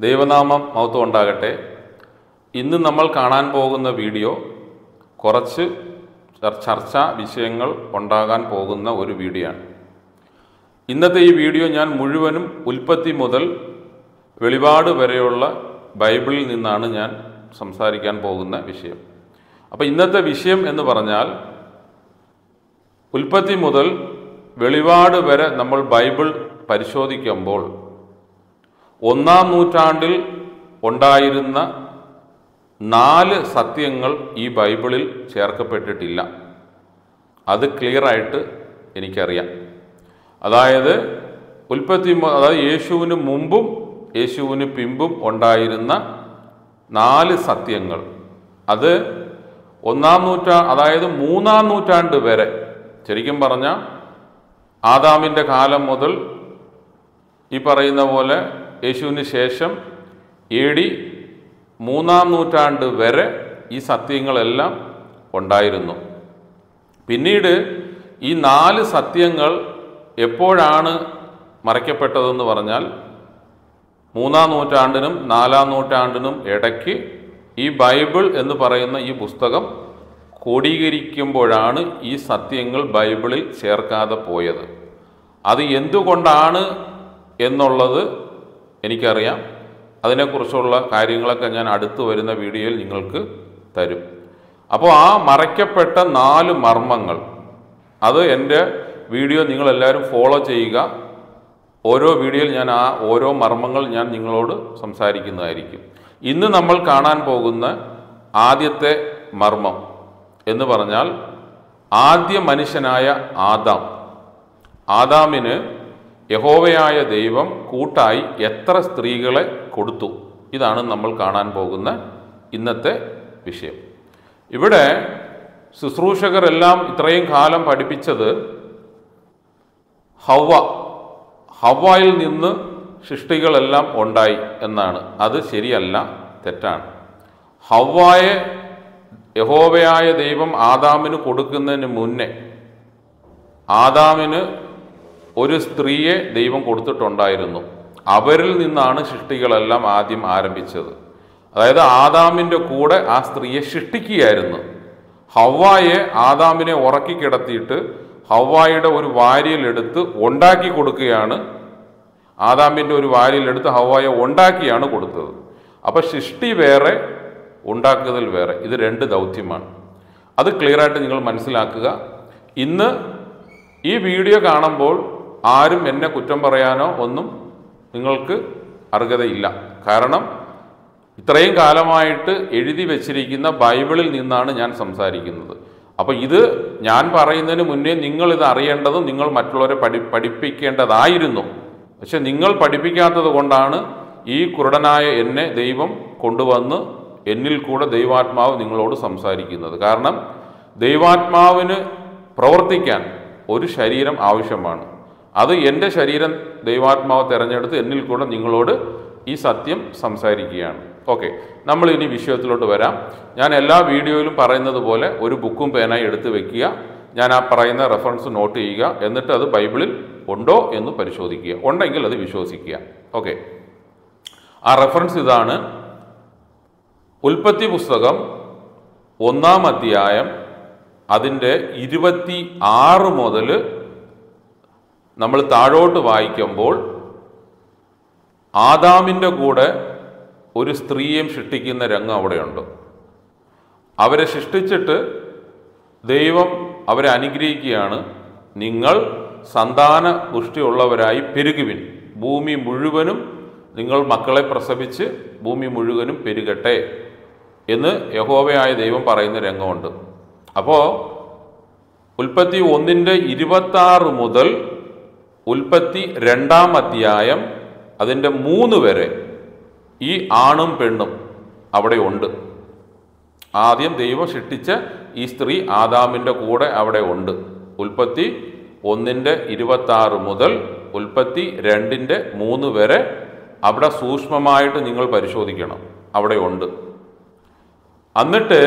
ദൈവനാമം മഹത്വം ഉണ്ടാകട്ടെ. ഇന്ന് നമ്മൾ കാണാൻ പോകുന്ന വീഡിയോ കുറച്ച് ചർച്ചാ വിഷയങ്ങൾ ഉണ്ടാകാൻ പോകുന്ന ഒരു വീഡിയോ ആണ്. ഇന്നത്തെ ഈ വീഡിയോ ഞാൻ മുഴുവനും ഉൽപ്പത്തി മുതൽ വെളിപാട് വരെയുള്ള ബൈബിളിൽ നിന്നാണ് ഞാൻ സംസാരിക്കാൻ പോകുന്ന വിഷയം. അപ്പോൾ ഇന്നത്തെ വിഷയം എന്ന് പറഞ്ഞാൽ ഉൽപ്പത്തി മുതൽ വെളിപാട് വരെ നമ്മൾ ബൈബിൾ പരിശോധിക്കുമ്പോൾ 1-ാം നൂറ്റാണ്ടിൽ ഉണ്ടായിരുന്ന 4 സത്യങ്ങൾ ഈ ബൈബിളിൽ ചേർക്കപ്പെട്ടിട്ടില്ല. അത് ക്ലിയറായിട്ട് എനിക്കറിയാം. അതായത് യേശുവിന് മുമ്പും യേശുവിന് പിമ്പും ഉണ്ടായിരുന്ന 4 സത്യങ്ങൾ, അത് 1-ാം നൂറ്റാണ്ട്, അതായത് 3-ാം നൂറ്റാണ്ട് വരെ, ശരിക്കും പറഞ്ഞാൽ ആദാമിൻ്റെ കാലം മുതൽ ഈ പറയുന്ന പോലെ യേശുവിന് ശേഷം AD 3-ാം നൂറ്റാണ്ട് വരെ ഈ സത്യങ്ങളെല്ലാം ഉണ്ടായിരുന്നു. പിന്നീട് ഈ 4 സത്യങ്ങൾ എപ്പോഴാണ് മറയ്ക്കപ്പെട്ടതെന്ന് പറഞ്ഞാൽ 3-ാം നൂറ്റാണ്ടിനും 4-ാം നൂറ്റാണ്ടിനും ഇടയ്ക്ക് ഈ ബൈബിൾ എന്ന് പറയുന്ന ഈ പുസ്തകം ക്രോഡീകരിക്കുമ്പോഴാണ് ഈ സത്യങ്ങൾ ബൈബിളിൽ ചേർക്കാതെ പോയത്. അത് എന്തുകൊണ്ടാണ് എന്നുള്ളത് എനിക്കറിയാം. അതിനെക്കുറിച്ചുള്ള കാര്യങ്ങളൊക്കെ ഞാൻ അടുത്ത് വരുന്ന വീഡിയോയിൽ നിങ്ങൾക്ക് തരും. അപ്പോൾ ആ മറയ്ക്കപ്പെട്ട 4 മർമ്മങ്ങൾ, അത് എൻ്റെ വീഡിയോ നിങ്ങളെല്ലാവരും ഫോളോ ചെയ്യുക. ഓരോ വീഡിയോയിൽ ഞാൻ ആ ഓരോ മർമ്മങ്ങൾ ഞാൻ നിങ്ങളോട് സംസാരിക്കുന്നതായിരിക്കും. ഇന്ന് നമ്മൾ കാണാൻ പോകുന്ന ആദ്യത്തെ മർമ്മം എന്ന് പറഞ്ഞാൽ ആദ്യ മനുഷ്യനായ ആദാമിന് യഹോവയായ ദൈവം കൂട്ടായി എത്ര സ്ത്രീകളെ കൊടുത്തു? ഇതാണ് നമ്മൾ കാണാൻ പോകുന്ന ഇന്നത്തെ വിഷയം. ഇവിടെ ശുശ്രൂഷകരെല്ലാം ഇത്രയും കാലം പഠിപ്പിച്ചത് ഹവ്വായിൽ നിന്ന് സൃഷ്ടികളെല്ലാം ഉണ്ടായി എന്നാണ്. അത് ശരിയല്ല, തെറ്റാണ്. ഹവ്വായെ യഹോവയായ ദൈവം ആദാമിന് കൊടുക്കുന്നതിന് മുന്നേ ആദാമിന് ഒരു സ്ത്രീയെ ദൈവം കൊടുത്തിട്ടുണ്ടായിരുന്നു. അവരിൽ നിന്നാണ് സൃഷ്ടികളെല്ലാം ആദ്യം ആരംഭിച്ചത്. അതായത് ആദാമിൻ്റെ കൂടെ ആ സ്ത്രീയെ സൃഷ്ടിക്കുകയായിരുന്നു. ഹവ്വായെ ആദാമിനെ ഉറക്കി കിടത്തിയിട്ട് ഹവ്വായുടെ ഒരു വാരിയിലെടുത്ത് ഉണ്ടാക്കി കൊടുക്കുകയാണ്. ആദാമിൻ്റെ ഒരു വാരിയിലെടുത്ത് ഹവ്വായെ ഉണ്ടാക്കിയാണ് കൊടുത്തത്. അപ്പോൾ സൃഷ്ടി വേറെ, ഉണ്ടാക്കുതൽ വേറെ. ഇത് 2 ദൗത്യമാണ്. അത് ക്ലിയറായിട്ട് നിങ്ങൾ മനസ്സിലാക്കുക. ഇന്ന് ഈ വീഡിയോ കാണുമ്പോൾ ആരും എന്നെ കുറ്റം പറയാനോ ഒന്നും നിങ്ങൾക്ക് അർഹതയില്ല. കാരണം ഇത്രയും കാലമായിട്ട് എഴുതി വച്ചിരിക്കുന്ന ബൈബിളിൽ നിന്നാണ് ഞാൻ സംസാരിക്കുന്നത്. അപ്പോൾ ഇത് ഞാൻ പറയുന്നതിന് മുന്നേ നിങ്ങളിത് അറിയേണ്ടതും നിങ്ങൾ മറ്റുള്ളവരെ പഠിപ്പിക്കേണ്ടതായിരുന്നു. പക്ഷെ നിങ്ങൾ പഠിപ്പിക്കാത്തത് കൊണ്ടാണ് ഈ കുരുടനായ എന്നെ ദൈവം കൊണ്ടുവന്ന് എന്നിൽ കൂടെ ദൈവാത്മാവ് നിങ്ങളോട് സംസാരിക്കുന്നത്. കാരണം ദൈവാത്മാവിന് പ്രവർത്തിക്കാൻ ഒരു ശരീരം ആവശ്യമാണ്. അത് എൻ്റെ ശരീരം ദൈവാത്മാവ് തിരഞ്ഞെടുത്ത് എന്നിൽ കൂടെ നിങ്ങളോട് ഈ സത്യം സംസാരിക്കുകയാണ്. ഓക്കെ, നമ്മൾ ഇനി വിഷയത്തിലോട്ട് വരാം. ഞാൻ എല്ലാ വീഡിയോയിലും പറയുന്നത് പോലെ ഒരു ബുക്കും പേനായി എടുത്ത് വെക്കുക. ഞാൻ ആ പറയുന്ന റെഫറൻസ് നോട്ട് ചെയ്യുക. എന്നിട്ട് അത് ബൈബിളിൽ ഉണ്ടോ എന്ന് പരിശോധിക്കുക. ഉണ്ടെങ്കിൽ അത് വിശ്വസിക്കുക. ഓക്കെ, ആ റെഫറൻസ് ഇതാണ്. ഉൽപ്പത്തി പുസ്തകം 1-ാം അധ്യായം അതിൻ്റെ 26 മുതൽ നമ്മൾ താഴോട്ട് വായിക്കുമ്പോൾ ആദാമിൻ്റെ കൂടെ ഒരു സ്ത്രീയെയും സൃഷ്ടിക്കുന്ന രംഗം അവിടെയുണ്ട്. അവരെ സൃഷ്ടിച്ചിട്ട് ദൈവം അവരെ അനുഗ്രഹിക്കുകയാണ്. നിങ്ങൾ സന്താന പുഷ്ടിയുള്ളവരായി പെരുകുവിൻ, ഭൂമി മുഴുവനും നിങ്ങൾ മക്കളെ പ്രസവിച്ച് ഭൂമി മുഴുവനും പെരുകട്ടെ എന്ന് യഹോവയായ ദൈവം പറയുന്ന രംഗമുണ്ട്. അപ്പോൾ ഉൽപ്പത്തി 1-ന്റെ 26 മുതൽ ഉൽപ്പത്തി 2-ാം അധ്യായം അതിൻ്റെ 3 വരെ ഈ ആണും പെണ്ണും അവിടെ ഉണ്ട്. ആദ്യം ദൈവം സൃഷ്ടിച്ച ഈ സ്ത്രീ ആദാമിൻ്റെ കൂടെ അവിടെ ഉണ്ട്. ഉൽപ്പത്തി 1-ന്റെ 26 മുതൽ ഉൽപ്പത്തി 2-ന്റെ 3 വരെ അവിടെ സൂക്ഷ്മമായിട്ട് നിങ്ങൾ പരിശോധിക്കണം, അവിടെ ഉണ്ട്. എന്നിട്ട്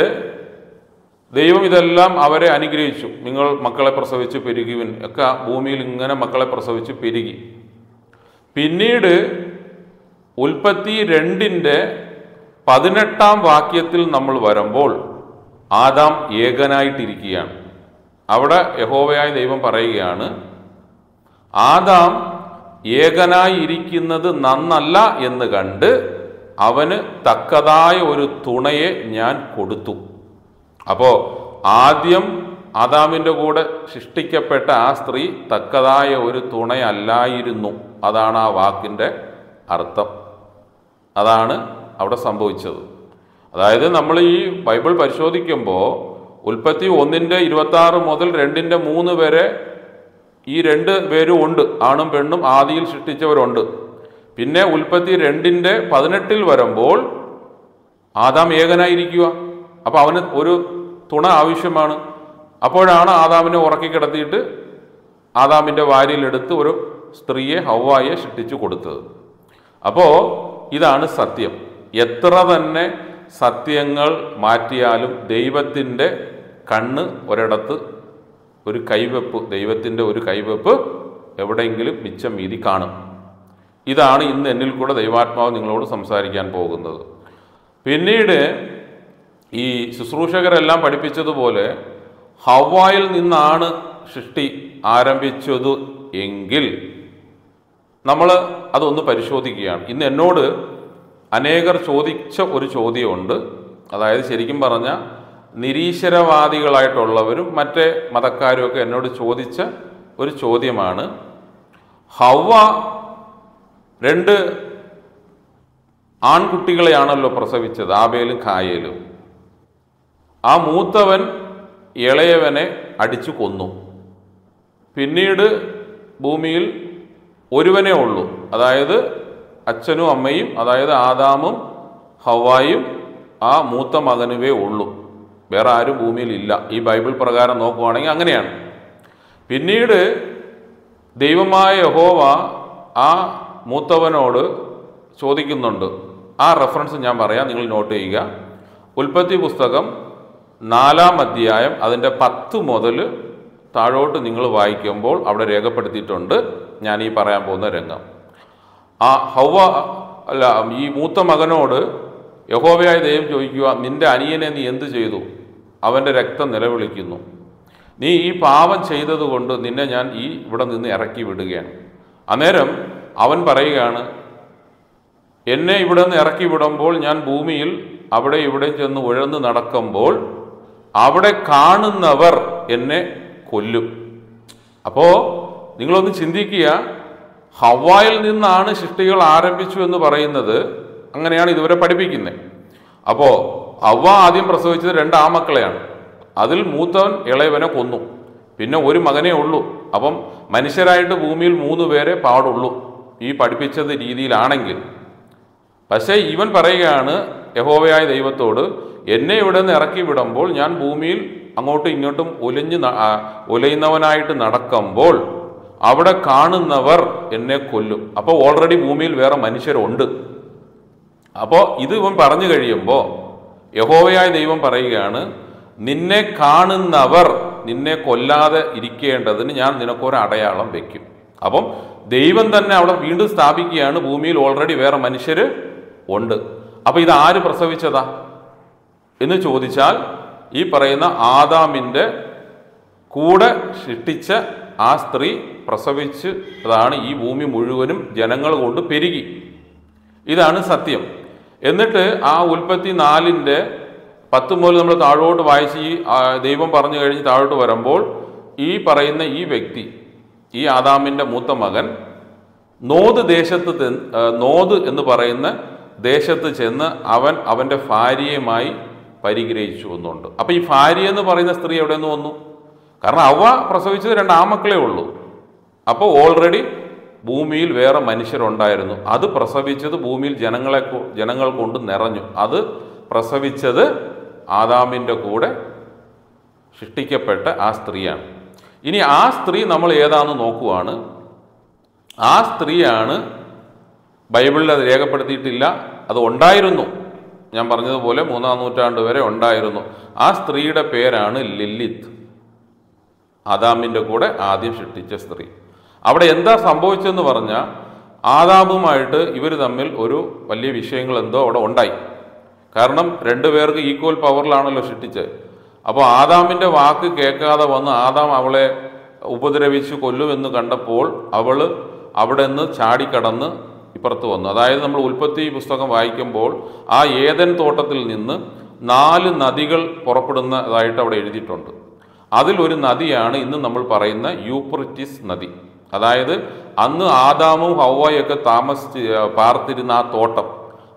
ദൈവം ഇതെല്ലാം അവരെ അനുഗ്രഹിച്ചു. നിങ്ങൾ മക്കളെ പ്രസവിച്ച് പെരുകുവിൻ ഒക്കെ ഭൂമിയിൽ ഇങ്ങനെ മക്കളെ പ്രസവിച്ച് പെരുകി. പിന്നീട് ഉൽപ്പത്തി 2:18 വാക്യത്തിൽ നമ്മൾ വരുമ്പോൾ ആദാം ഏകനായിട്ടിരിക്കുകയാണ്. അവിടെ യഹോവയായ ദൈവം പറയുകയാണ്, ആദാം ഏകനായി ഇരിക്കുന്നത് നന്നല്ല എന്ന് കണ്ട് അവന് തക്കതായ ഒരു തുണയെ ഞാൻ കൊടുത്തു. അപ്പോൾ ആദ്യം ആദാമിൻ്റെ കൂടെ സൃഷ്ടിക്കപ്പെട്ട ആ സ്ത്രീ തക്കതായ ഒരു തുണയല്ലായിരുന്നു. അതാണ് ആ വാക്കിൻ്റെ അർത്ഥം. അതാണ് അവിടെ സംഭവിച്ചത്. അതായത് നമ്മൾ ഈ ബൈബിൾ പരിശോധിക്കുമ്പോൾ ഉൽപ്പത്തി 1:26 മുതൽ 2:3 വരെ ഈ 2 പേരും ഉണ്ട്, ആണും പെണ്ണും ആദിയിൽ സൃഷ്ടിച്ചവരുണ്ട്. പിന്നെ ഉൽപ്പത്തി 2:18 വരുമ്പോൾ ആദാം ഏകനായിരിക്കുക. അപ്പോൾ അവന് ഒരു തുണ ആവശ്യമാണ്. അപ്പോഴാണ് ആദാമിനെ ഉറക്കി കിടത്തിയിട്ട് ആദാമിൻ്റെ വാരിയിലെടുത്ത് ഒരു സ്ത്രീയെ, ഹവ്വായെ സൃഷ്ടിച്ചു കൊടുത്തത്. അപ്പോൾ ഇതാണ് സത്യം. എത്ര തന്നെ സത്യങ്ങൾ മാറ്റിയാലും ദൈവത്തിൻ്റെ കണ്ണ് ഒരിടത്ത് ഒരു കൈവെപ്പ്, ദൈവത്തിൻ്റെ ഒരു കൈവെപ്പ് എവിടെയെങ്കിലും മിച്ചം മീതി കാണും. ഇതാണ് ഇന്ന് എന്നിൽ കൂടെ ദൈവാത്മാവ് നിങ്ങളോട് സംസാരിക്കാൻ പോകുന്നത്. പിന്നീട് ഈ ശുശ്രൂഷകരെല്ലാം പഠിപ്പിച്ചതുപോലെ ഹവ്വായിൽ നിന്നാണ് സൃഷ്ടി ആരംഭിച്ചത് എങ്കിൽ നമ്മൾ അതൊന്ന് പരിശോധിക്കുകയാണ്. ഇന്ന് എന്നോട് അനേകർ ചോദിച്ച ഒരു ചോദ്യമുണ്ട്. അതായത് ശരിക്കും പറഞ്ഞാൽ നിരീശ്വരവാദികളായിട്ടുള്ളവരും മറ്റേ മതക്കാരുമൊക്കെ എന്നോട് ചോദിച്ച ഒരു ചോദ്യമാണ്, ഹവ്വ 2 ആൺകുട്ടികളെയാണല്ലോ പ്രസവിച്ചത്, ആബേലും കായേലും. ആ മൂത്തവൻ ഇളയവനെ അടിച്ചു കൊന്നു. പിന്നീട് ഭൂമിയിൽ ഒരുവനേ ഉള്ളൂ, അതായത് അച്ഛനും അമ്മയും, അതായത് ആദാമും ഹവ്വായും ആ മൂത്ത മകനുവേ ഉള്ളൂ. വേറെ ആരും ഭൂമിയിൽ ഇല്ല. ഈ ബൈബിൾ പ്രകാരം നോക്കുവാണെങ്കിൽ അങ്ങനെയാണ്. പിന്നീട് ദൈവമായ യഹോവ ആ മൂത്തവനോട് ചോദിക്കുന്നുണ്ട്. ആ റെഫറൻസ് ഞാൻ പറയാം, നിങ്ങൾ നോട്ട് ചെയ്യുക. ഉൽപ്പത്തി പുസ്തകം 4-ാം അധ്യായം അതിൻ്റെ 10 മുതൽ താഴോട്ട് നിങ്ങൾ വായിക്കുമ്പോൾ അവിടെ രേഖപ്പെടുത്തിയിട്ടുണ്ട് ഞാൻ ഈ പറയാൻ പോകുന്ന രംഗം. ആ ഹവ്വ അല്ല, ഈ മൂത്ത മകനോട് യഹോവയായ ദൈവം ചോദിക്കുക, നിന്റെ അനിയനെ നീ എന്ത് ചെയ്തു? അവൻ്റെ രക്തം നിലവിളിക്കുന്നു. നീ ഈ പാപം ചെയ്തതുകൊണ്ട് നിന്നെ ഞാൻ ഇവിടെ നിന്ന് ഇറക്കി വിടുകയാണ്. അന്നേരം അവൻ പറയുകയാണ്, എന്നെ ഇവിടെ നിന്ന് ഇറക്കി വിടുമ്പോൾ ഞാൻ ഭൂമിയിൽ അവിടെ ഇവിടെ ചെന്ന് ഉഴന്ന് നടക്കുമ്പോൾ അവിടെ കാണുന്നവർ എന്നെ കൊല്ലും. അപ്പോൾ നിങ്ങളൊന്ന് ചിന്തിക്കുക, ഹവ്വായിൽ നിന്നാണ് സൃഷ്ടികൾ ആരംഭിച്ചു എന്ന് പറയുന്നത് അങ്ങനെയാണ് ഇതുവരെ പഠിപ്പിക്കുന്നത്. അപ്പോൾ ഹവ്വ ആദ്യം പ്രസവിച്ചത് 2 ആമക്കളെയാണ്. അതിൽ മൂത്തവൻ ഇളയവനെ കൊന്നു. പിന്നെ ഒരു മകനേ ഉള്ളൂ. അപ്പം മനുഷ്യരായിട്ട് ഭൂമിയിൽ 3 പേരെ പാടുള്ളൂ ഈ പഠിപ്പിച്ചത് രീതിയിലാണെങ്കിൽ. പക്ഷേ ഇവൻ പറയുകയാണ് യഹോവയായ ദൈവത്തോട്, എന്നെ ഇവിടെ നിന്ന് ഇറക്കി വിടുമ്പോൾ ഞാൻ ഭൂമിയിൽ അങ്ങോട്ടും ഇങ്ങോട്ടും ഉലയുന്നവനായിട്ട് നടക്കുമ്പോൾ അവിടെ കാണുന്നവർ എന്നെ കൊല്ലും. അപ്പോൾ ഓൾറെഡി ഭൂമിയിൽ വേറെ മനുഷ്യരുണ്ട്. അപ്പോൾ ഇത് ഇവൻ പറഞ്ഞു കഴിയുമ്പോൾ യഹോവയായ ദൈവം പറയുകയാണ്, നിന്നെ കാണുന്നവർ നിന്നെ കൊല്ലാതെ ഇരിക്കേണ്ടതിന് ഞാൻ നിനക്കൊരു അടയാളം വയ്ക്കും. അപ്പം ദൈവം തന്നെ അവിടെ വീണ്ടും സ്ഥാപിക്കുകയാണ്, ഭൂമിയിൽ ഓൾറെഡി വേറെ മനുഷ്യർ ഉണ്ട്. അപ്പം ഇത് ആര് പ്രസവിച്ചതാ എന്ന് ചോദിച്ചാൽ ഈ പറയുന്ന ആദാമിൻ്റെ കൂടെ സൃഷ്ടിച്ച ആ സ്ത്രീ പ്രസവിച്ച് അതാണ് ഈ ഭൂമി മുഴുവനും ജനങ്ങൾ കൊണ്ട് പെരുകി. ഇതാണ് സത്യം. എന്നിട്ട് ആ ഉൽപ്പത്തി 4:10 മുതൽ നമ്മൾ താഴോട്ട് വായിച്ച് ഈ ദൈവം പറഞ്ഞു കഴിഞ്ഞ് താഴോട്ട് വരുമ്പോൾ ഈ പറയുന്ന ഈ വ്യക്തി, ഈ ആദാമിൻ്റെ മൂത്ത മകൻ നോദ് എന്ന് പറയുന്ന ദേശത്ത് ചെന്ന് അവൻ്റെ ഭാര്യയുമായി പരിഗ്രഹിച്ചു എന്നുണ്ട്. അപ്പം ഈ ഭാര്യ എന്ന് പറയുന്ന സ്ത്രീ എവിടെ നിന്ന് വന്നു? കാരണം അവ പ്രസവിച്ചത് 2 ആമക്കളേ ഉള്ളൂ. അപ്പോൾ ഓൾറെഡി ഭൂമിയിൽ വേറെ മനുഷ്യരുണ്ടായിരുന്നു. അത് പ്രസവിച്ചത് ഭൂമിയിൽ ജനങ്ങൾ കൊണ്ട് നിറഞ്ഞു. അത് പ്രസവിച്ചത് ആദാമിൻ്റെ കൂടെ സൃഷ്ടിക്കപ്പെട്ട ആ സ്ത്രീയാണ്. ഇനി ആ സ്ത്രീ നമ്മൾ ഏതാണെന്ന് നോക്കുവാണ്. ആ സ്ത്രീയാണ് ബൈബിളിൽ അത് രേഖപ്പെടുത്തിയിട്ടില്ല, അത് ഉണ്ടായിരുന്നു. ഞാൻ പറഞ്ഞതുപോലെ 3-ാം നൂറ്റാണ്ട് വരെ ഉണ്ടായിരുന്നു. ആ സ്ത്രീയുടെ പേരാണ് ലില്ലിത്ത്, ആദാമിൻ്റെ കൂടെ ആദ്യം സൃഷ്ടിച്ച സ്ത്രീ. അവിടെ എന്താ സംഭവിച്ചതെന്ന് പറഞ്ഞാൽ ആദാമുമായിട്ട് ഇവർ തമ്മിൽ ഒരു വലിയ വിഷയങ്ങൾ എന്തോ അവിടെ ഉണ്ടായി. കാരണം രണ്ടുപേർക്ക് ഈക്വൽ പവറിലാണല്ലോ സൃഷ്ടിച്ചത്. അപ്പോൾ ആദാമിൻ്റെ വാക്ക് കേൾക്കാതെ വന്ന് ആദാം അവളെ ഉപദ്രവിച്ച് കൊല്ലുമെന്ന് കണ്ടപ്പോൾ അവൾ അവിടെ നിന്ന് ചാടിക്കടന്ന് ഇപ്പുറത്ത് വന്നു. അതായത് നമ്മൾ ഉൽപ്പത്തി പുസ്തകം വായിക്കുമ്പോൾ ആ ഏദൻ തോട്ടത്തിൽ നിന്ന് 4 നദികൾ പുറപ്പെടുന്നതായിട്ട് അവിടെ എഴുതിയിട്ടുണ്ട്. അതിലൊരു നദിയാണ് ഇന്ന് നമ്മൾ പറയുന്ന യൂഫ്രട്ടീസ് നദി. അതായത് അന്ന് ആദാമും ഹവ്വായൊക്കെ പാർത്തിരുന്ന ആ തോട്ടം,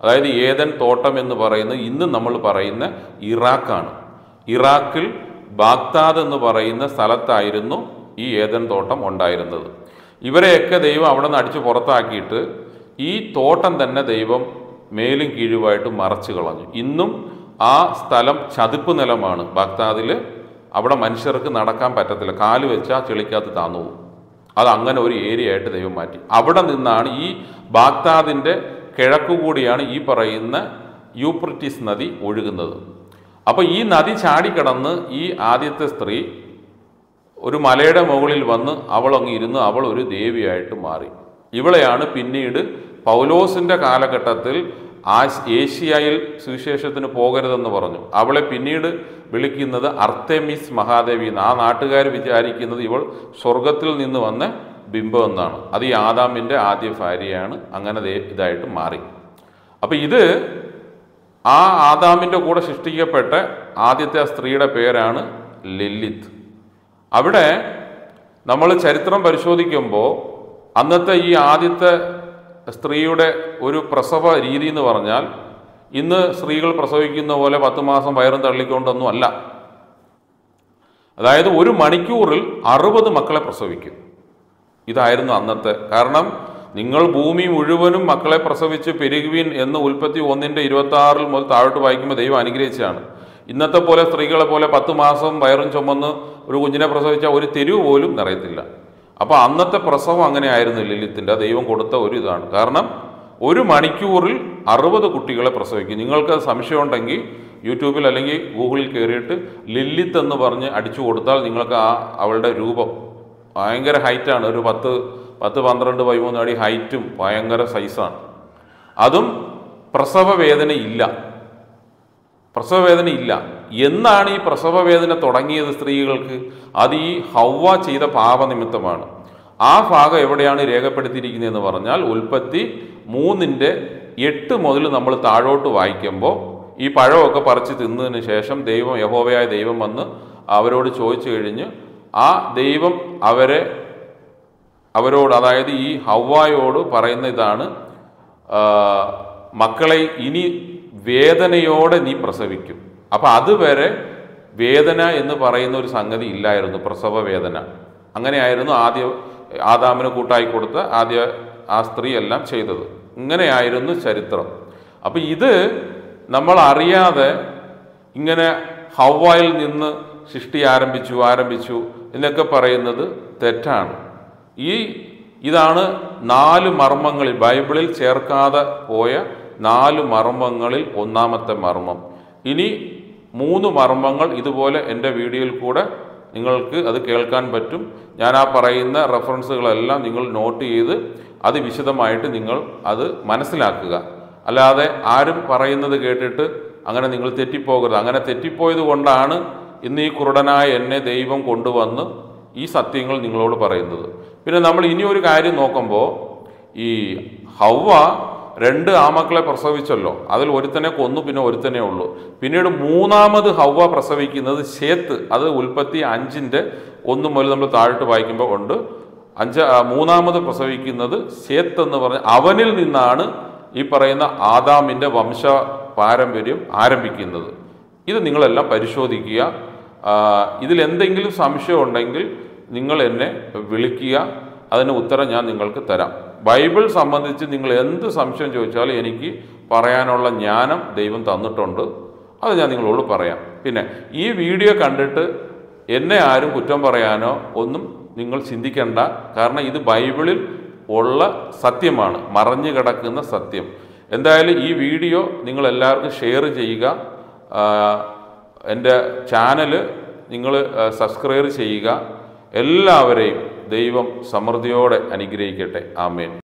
അതായത് ഏദൻ തോട്ടം എന്ന് പറയുന്നത് ഇന്ന് നമ്മൾ പറയുന്ന ഇറാഖാണ്. ഇറാഖിൽ ബാഗ്ദാദ് എന്ന് പറയുന്ന സ്ഥലത്തായിരുന്നു ഈ ഏദൻ തോട്ടം ഉണ്ടായിരുന്നത്. ഇവരെയൊക്കെ ദൈവം അവിടെ നിന്ന് അടിച്ച് പുറത്താക്കിയിട്ട് ഈ തോട്ടം തന്നെ ദൈവം മേലും കീഴുമായിട്ട് മറച്ചു കളഞ്ഞു. ഇന്നും ആ സ്ഥലം ചതുപ്പ് നിലമാണ്. ബാഗ്ദാദിൽ അവിടെ മനുഷ്യർക്ക് നടക്കാൻ പറ്റത്തില്ല, കാല് വെച്ചാൽ ചെളിക്കകത്ത് താന്നു പോകും. അത് അങ്ങനെ ഒരു ഏരിയ ആയിട്ട് ദൈവം മാറ്റി. അവിടെ നിന്നാണ് ഈ ബാഗ്ദാദിൻ്റെ കിഴക്കുകൂടിയാണ് ഈ പറയുന്ന യൂഫ്രട്ടീസ് നദി ഒഴുകുന്നത്. അപ്പോൾ ഈ നദി ചാടിക്കടന്ന് ഈ ആദ്യത്തെ സ്ത്രീ ഒരു മലയുടെ മുകളിൽ വന്ന് അവളങ്ങ് ഇരുന്ന് അവൾ ഒരു ദേവിയായിട്ട് മാറി. ഇവളെയാണ് പിന്നീട് പൗലോസിൻ്റെ കാലഘട്ടത്തിൽ ഏഷ്യയിൽ സുവിശേഷത്തിന് പോകരുതെന്ന് പറഞ്ഞു. അവളെ പിന്നീട് വിളിക്കുന്നത് അർത്തേമിസ് മഹാദേവി എന്ന്. ആ നാട്ടുകാർ വിചാരിക്കുന്നത് ഇവൾ സ്വർഗത്തിൽ നിന്ന് വന്ന ബിംബം എന്നാണ്. അത് ഈ ആദാമിൻ്റെ ആദ്യ ഭാര്യയാണ്. അങ്ങനെ ഇതായിട്ട് മാറി. അപ്പം ഇത് ആ ആദാമിൻ്റെ കൂടെ സൃഷ്ടിക്കപ്പെട്ട ആദ്യത്തെ സ്ത്രീയുടെ പേരാണ് ലില്ലിത്ത്. അവിടെ നമ്മൾ ചരിത്രം പരിശോധിക്കുമ്പോൾ അന്നത്തെ ഈ ആദ്യത്തെ സ്ത്രീയുടെ ഒരു പ്രസവ രീതി എന്ന് പറഞ്ഞാൽ ഇന്ന് സ്ത്രീകൾ പ്രസവിക്കുന്ന പോലെ 10 മാസം വയറും തള്ളിക്കൊണ്ടൊന്നും അല്ല. അതായത് 1 മണിക്കൂറിൽ 60 മക്കളെ പ്രസവിക്കും. ഇതായിരുന്നു അന്നത്തെ. കാരണം നിങ്ങൾ ഭൂമി മുഴുവനും മക്കളെ പ്രസവിച്ച് പെരുകുവിൻ എന്ന് ഉൽപ്പത്തി 1:26 മുതൽ താഴോട്ട് വായിക്കുമ്പോൾ ദൈവം അനുഗ്രഹിച്ചാണ്. ഇന്നത്തെ പോലെ സ്ത്രീകളെ പോലെ 10 മാസം വയറും ചുമന്ന് ഒരു കുഞ്ഞിനെ പ്രസവിച്ചാൽ ഒരു തെരുവ് പോലും നിറയത്തില്ല. അപ്പോൾ അന്നത്തെ പ്രസവം അങ്ങനെ ആയിരുന്നു ലില്ലിത്തിൻ്റെ. ദൈവം കൊടുത്ത ഒരു ഇതാണ്. കാരണം 1 മണിക്കൂറിൽ 60 കുട്ടികളെ പ്രസവിക്കും. നിങ്ങൾക്ക് സംശയമുണ്ടെങ്കിൽ യൂട്യൂബിൽ അല്ലെങ്കിൽ ഗൂഗിളിൽ കയറിയിട്ട് ലില്ലിത്ത് എന്ന് പറഞ്ഞ് അടിച്ചു കൊടുത്താൽ നിങ്ങൾക്ക് അവളുടെ രൂപം ഭയങ്കര ഹൈറ്റാണ്. ഒരു 10, 12, 13 അടി ഹൈറ്റും ഭയങ്കര സൈസാണ്. അതും പ്രസവവേദന ഇല്ല. എന്നാണ് ഈ പ്രസവവേദന തുടങ്ങിയത് സ്ത്രീകൾക്ക്? അത് ഈ ഹവ്വ ചെയ്ത പാപനിമിത്തമാണ്. ആ ഭാഗം എവിടെയാണ് രേഖപ്പെടുത്തിയിരിക്കുന്നതെന്ന് പറഞ്ഞാൽ ഉൽപ്പത്തി 3:8 മുതൽ നമ്മൾ താഴോട്ട് വായിക്കുമ്പോൾ ഈ പഴമൊക്കെ പറിച്ച് തിന്നതിന് ശേഷം യഹോവയായ ദൈവം വന്ന് അവരോട് ചോദിച്ചു കഴിഞ്ഞ് ആ ദൈവം അവരോട്, അതായത് ഈ ഹവ്വായോട് പറയുന്ന ഇതാണ്, മക്കളെ ഇനി വേദനയോടെ നീ പ്രസവിക്കും. അപ്പം അതുവരെ വേദന എന്ന് പറയുന്ന ഒരു സംഗതി ഇല്ലായിരുന്നു, പ്രസവ വേദന. അങ്ങനെയായിരുന്നു ആദാമിന് കൂട്ടായി കൊടുത്ത ആ സ്ത്രീ എല്ലാം ചെയ്തത്. ഇങ്ങനെയായിരുന്നു ചരിത്രം. അപ്പം ഇത് നമ്മൾ അറിയാതെ ഇങ്ങനെ ഹവ്വായിൽ നിന്ന് സൃഷ്ടി ആരംഭിച്ചു എന്നൊക്കെ പറയുന്നത് തെറ്റാണ്. ഇതാണ് 4 മർമ്മങ്ങളിൽ, ബൈബിളിൽ ചേർക്കാതെ പോയ 4 മർമ്മങ്ങളിൽ ഒന്നാമത്തെ മർമ്മം. ഇനി 3 മർമ്മങ്ങൾ ഇതുപോലെ എൻ്റെ വീഡിയോയിൽ കൂടെ നിങ്ങൾക്ക് അത് കേൾക്കാൻ പറ്റും. ഞാൻ ആ പറയുന്ന റെഫറൻസുകളെല്ലാം നിങ്ങൾ നോട്ട് ചെയ്ത് അത് വിശദമായിട്ട് നിങ്ങൾ അത് മനസ്സിലാക്കുക. അല്ലാതെ ആരും പറയുന്നത് കേട്ടിട്ട് അങ്ങനെ നിങ്ങൾ തെറ്റിപ്പോകരുത്. അങ്ങനെ തെറ്റിപ്പോയത് കൊണ്ടാണ് ഇന്ന് ഈ കുരുടനായ എന്നെ ദൈവം കൊണ്ടുവന്ന് ഈ സത്യങ്ങൾ നിങ്ങളോട് പറയുന്നത്. പിന്നെ നമ്മൾ ഇനി ഒരു കാര്യം നോക്കുമ്പോൾ, ഈ ഹവ്വ 2 ആമക്കളെ പ്രസവിച്ചല്ലോ, അതിൽ ഒരുത്തനെ കൊന്നു, പിന്നെ ഒരുത്തനേ ഉള്ളൂ. പിന്നീട് 3ാമത് ഹവ്വ പ്രസവിക്കുന്നത് ശേത്ത്. അത് ഉൽപ്പത്തി 5:1 മുതൽ നമ്മൾ താഴോട്ട് വായിക്കുമ്പോൾ ഉണ്ട്. 3ാമത് പ്രസവിക്കുന്നത് ശേത്ത് എന്ന് പറഞ്ഞ അവനിൽ നിന്നാണ് ഈ പറയുന്ന ആദാമിൻ്റെ വംശ പാരമ്പര്യം ആരംഭിക്കുന്നത്. ഇത് നിങ്ങളെല്ലാം പരിശോധിക്കുക. ഇതിലെന്തെങ്കിലും സംശയം ഉണ്ടെങ്കിൽ നിങ്ങൾ എന്നെ വിളിക്കുക, അതിന് ഉത്തരം ഞാൻ നിങ്ങൾക്ക് തരാം. ബൈബിൾ സംബന്ധിച്ച് നിങ്ങൾ എന്ത് സംശയം ചോദിച്ചാലും എനിക്ക് പറയാനുള്ള ജ്ഞാനം ദൈവം തന്നിട്ടുണ്ട്. അത് ഞാൻ നിങ്ങളോട് പറയാം. പിന്നെ ഈ വീഡിയോ കണ്ടിട്ട് എന്നെ ആരും കുറ്റം പറയാനോ ഒന്നും നിങ്ങൾ ചിന്തിക്കേണ്ട. കാരണം ഇത് ബൈബിളിൽ ഉള്ള സത്യമാണ്, മറഞ്ഞു കിടക്കുന്ന സത്യം. എന്തായാലും ഈ വീഡിയോ നിങ്ങളെല്ലാവർക്കും ഷെയർ ചെയ്യുക. എൻ്റെ ചാനൽ നിങ്ങൾ സബ്സ്ക്രൈബ് ചെയ്യുക. എല്ലാവരെയും ദൈവം സമൃദ്ധിയോടെ അനുഗ്രഹിക്കട്ടെ. ആമേൻ.